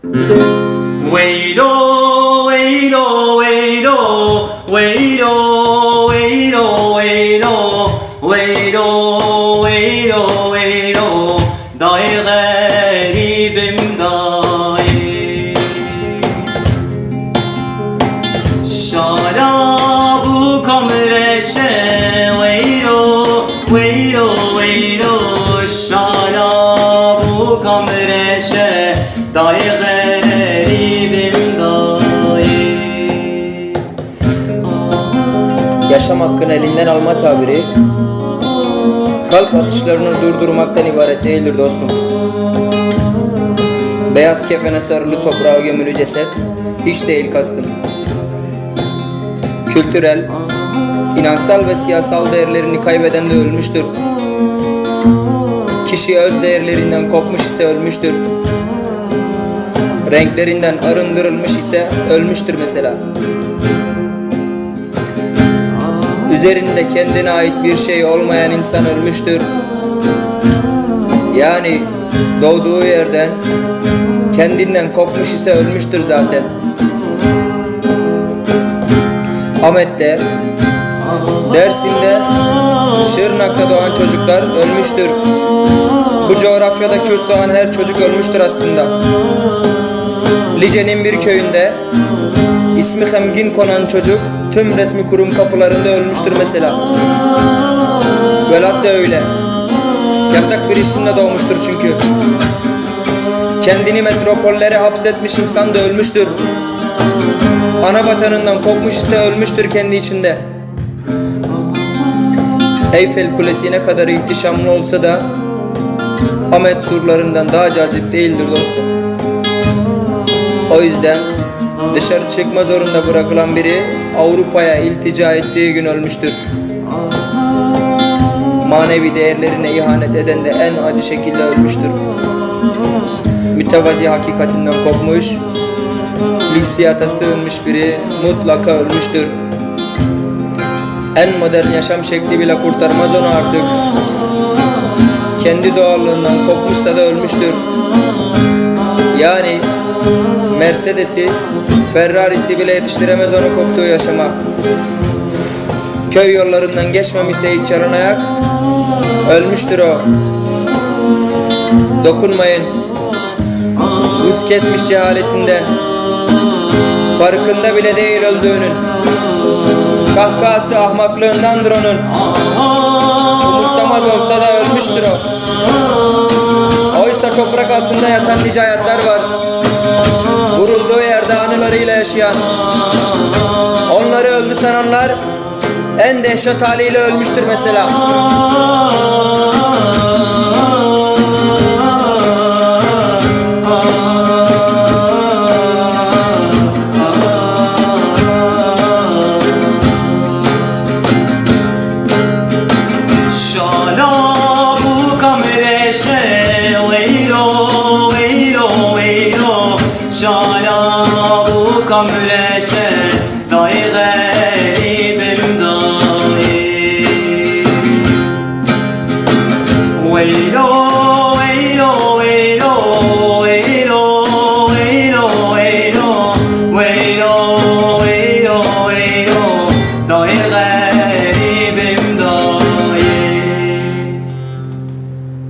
Veylo, veylo, veylo, veylo, veylo, veylo, veylo, veylo, veylo, day garibim day. Şala bu kamreşe, veylo, veylo, veylo, şala bu kamreşe, day garibim day. Yaşam hakkını elinden alma tabiri, kalp atışlarını durdurmaktan ibaret değildir dostum. Beyaz kefene sarılı toprağa gömülü ceset, hiç değil kastım. Kültürel, inançsal ve siyasal değerlerini kaybeden de ölmüştür. Kişi öz değerlerinden kopmuş ise ölmüştür. Renklerinden arındırılmış ise ölmüştür mesela. Üzerinde kendine ait bir şey olmayan insan ölmüştür. Yani doğduğu yerden, kendinden kopmuş ise ölmüştür zaten. Ahmet'te, Dersim'de, Şırnak'ta doğan çocuklar ölmüştür. Bu coğrafyada Kürt doğan her çocuk ölmüştür aslında. Lice'nin bir köyünde ismi Hemgin konan çocuk tüm resmi kurum kapılarında ölmüştür mesela. Velat da öyle. Yasak bir isimle doğmuştur çünkü. Kendini metropollere hapsetmiş insan da ölmüştür. Ana vatanından kopmuş ise ölmüştür kendi içinde. Eyfel Kulesi ne kadar ihtişamlı olsa da Ahmet surlarından daha cazip değildir dostum. O yüzden dışarı çıkma zorunda bırakılan biri Avrupa'ya iltica ettiği gün ölmüştür. Manevi değerlerine ihanet eden de en acı şekilde ölmüştür. Mütevazi hakikatinden kopmuş, lüksiyata sığınmış biri mutlaka ölmüştür. En modern yaşam şekli bile kurtarmaz onu artık. Kendi doğallığından kopmuşsa da ölmüştür. Yani Mercedes'i, Ferrari'si bile yetiştiremez onu koptuğu yaşama. Köy yollarından geçmemişse hiç yarın ayak, ölmüştür o. Dokunmayın. Buz kesmiş cehaletinden, farkında bile değil öldüğünün. Kahkahası ahmaklığındandır onun. Umursamaz olsa da ölmüştür o. Oysa toprak altında yatan nice hayatlar var. Vurulduğu yerde anılarıyla yaşayan. Onları öldü sananlar en dehşet haliyle ölmüştür mesela. Şala bu kamreşe,